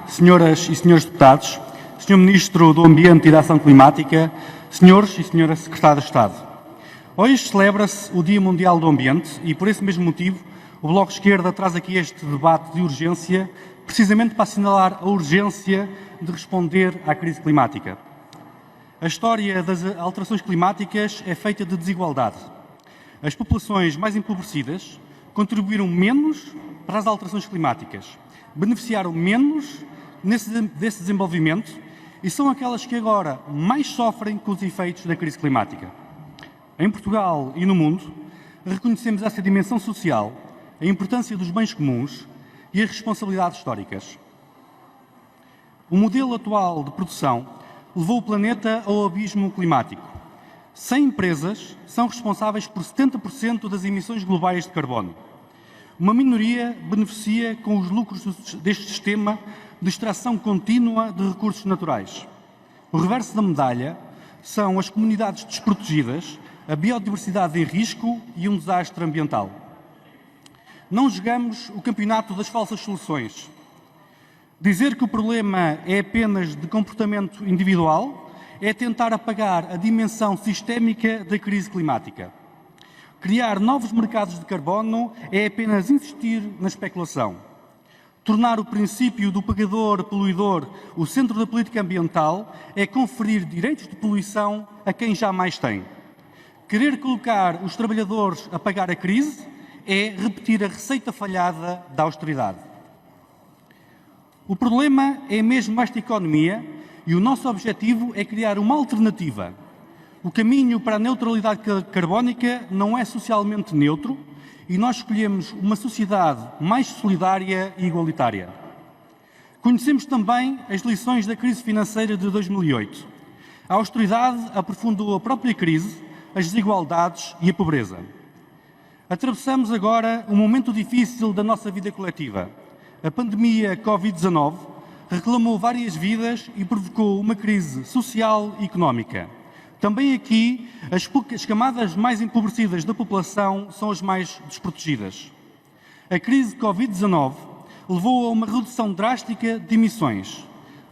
senhoras e senhores deputados, Sr. Ministro do Ambiente e da Ação Climática, senhores e senhoras Secretários de Estado. Hoje celebra-se o Dia Mundial do Ambiente e, por esse mesmo motivo, o Bloco de Esquerda traz aqui este debate de urgência, precisamente para assinalar a urgência de responder à crise climática. A história das alterações climáticas é feita de desigualdade. As populações mais empobrecidas contribuíram menos para as alterações climáticas, beneficiaram menos desse desenvolvimento e são aquelas que agora mais sofrem com os efeitos da crise climática. Em Portugal e no mundo, reconhecemos essa dimensão social, a importância dos bens comuns e as responsabilidades históricas. O modelo atual de produção levou o planeta ao abismo climático. 100 empresas são responsáveis por 70% das emissões globais de carbono. Uma minoria beneficia com os lucros deste sistema de extração contínua de recursos naturais. O reverso da medalha são as comunidades desprotegidas, a biodiversidade em risco e um desastre ambiental. Não jogamos o campeonato das falsas soluções. Dizer que o problema é apenas de comportamento individual é tentar apagar a dimensão sistémica da crise climática. Criar novos mercados de carbono é apenas insistir na especulação. Tornar o princípio do pagador-poluidor o centro da política ambiental é conferir direitos de poluição a quem já mais tem. Querer colocar os trabalhadores a pagar a crise é repetir a receita falhada da austeridade. O problema é mesmo esta economia e o nosso objetivo é criar uma alternativa. O caminho para a neutralidade carbónica não é socialmente neutro e nós escolhemos uma sociedade mais solidária e igualitária. Conhecemos também as lições da crise financeira de 2008. A austeridade aprofundou a própria crise, as desigualdades e a pobreza. Atravessamos agora um momento difícil da nossa vida coletiva. A pandemia Covid-19 reclamou várias vidas e provocou uma crise social e económica. Também aqui, as camadas mais empobrecidas da população são as mais desprotegidas. A crise Covid-19 levou a uma redução drástica de emissões,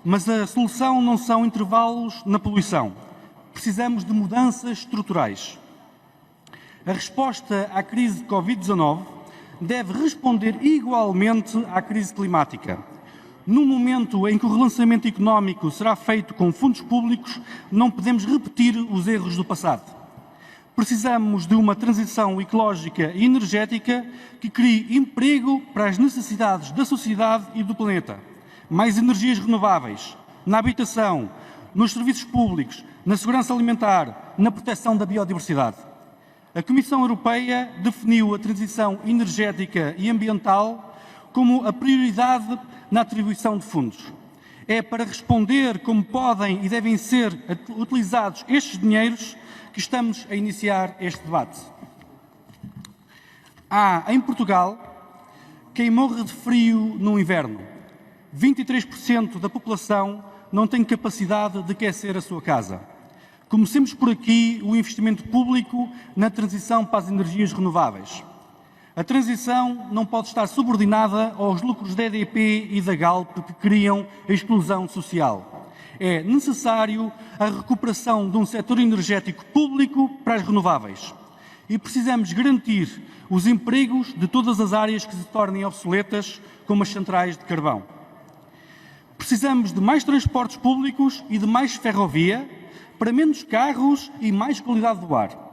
mas a solução não são intervalos na poluição. Precisamos de mudanças estruturais. A resposta à crise Covid-19 deve responder igualmente à crise climática. No momento em que o relançamento económico será feito com fundos públicos, não podemos repetir os erros do passado. Precisamos de uma transição ecológica e energética que crie emprego para as necessidades da sociedade e do planeta. Mais energias renováveis, na habitação, nos serviços públicos, na segurança alimentar, na proteção da biodiversidade. A Comissão Europeia definiu a transição energética e ambiental como a prioridade na atribuição de fundos. É para responder como podem e devem ser utilizados estes dinheiros que estamos a iniciar este debate. Há, em Portugal, quem morre de frio no inverno. 23% da população não tem capacidade de aquecer a sua casa. Comecemos por aqui o investimento público na transição para as energias renováveis. A transição não pode estar subordinada aos lucros da EDP e da Galp que criam a exclusão social. É necessário a recuperação de um setor energético público para as renováveis. E precisamos garantir os empregos de todas as áreas que se tornem obsoletas, como as centrais de carvão. Precisamos de mais transportes públicos e de mais ferrovia, para menos carros e mais qualidade do ar.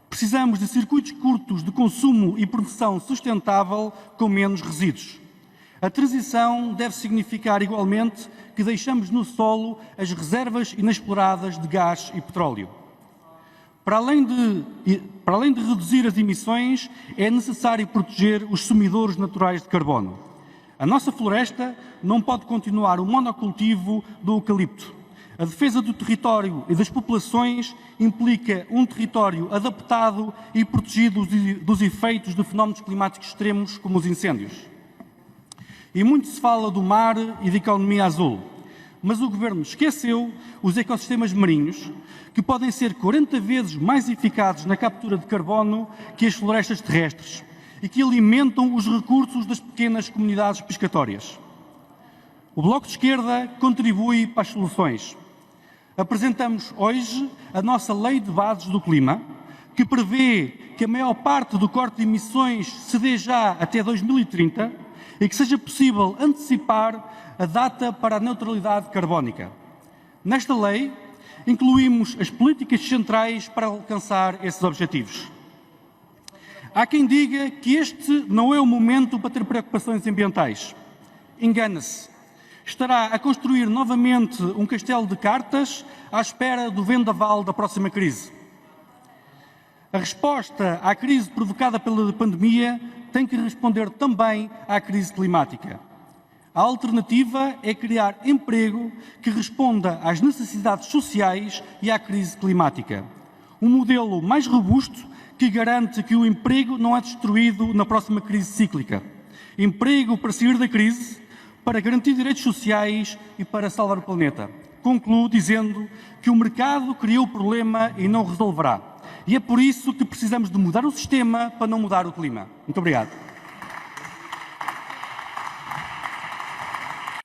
Precisamos de circuitos curtos de consumo e produção sustentável com menos resíduos. A transição deve significar igualmente que deixamos no solo as reservas inexploradas de gás e petróleo. Para além de reduzir as emissões, é necessário proteger os sumidores naturais de carbono. A nossa floresta não pode continuar o monocultivo do eucalipto. A defesa do território e das populações implica um território adaptado e protegido dos efeitos de fenómenos climáticos extremos como os incêndios. E muito se fala do mar e da economia azul, mas o Governo esqueceu os ecossistemas marinhos, que podem ser 40 vezes mais eficazes na captura de carbono que as florestas terrestres e que alimentam os recursos das pequenas comunidades pescatórias. O Bloco de Esquerda contribui para as soluções. Apresentamos hoje a nossa Lei de Bases do Clima, que prevê que a maior parte do corte de emissões se dê já até 2030 e que seja possível antecipar a data para a neutralidade carbónica. Nesta lei, incluímos as políticas centrais para alcançar esses objetivos. Há quem diga que este não é o momento para ter preocupações ambientais. Engana-se. Estará a construir novamente um castelo de cartas à espera do vendaval da próxima crise. A resposta à crise provocada pela pandemia tem que responder também à crise climática. A alternativa é criar emprego que responda às necessidades sociais e à crise climática. Um modelo mais robusto que garante que o emprego não é destruído na próxima crise cíclica. Emprego para sair da crise, para garantir direitos sociais e para salvar o planeta. Concluo dizendo que o mercado criou o problema e não o resolverá. E é por isso que precisamos de mudar o sistema para não mudar o clima. Muito obrigado.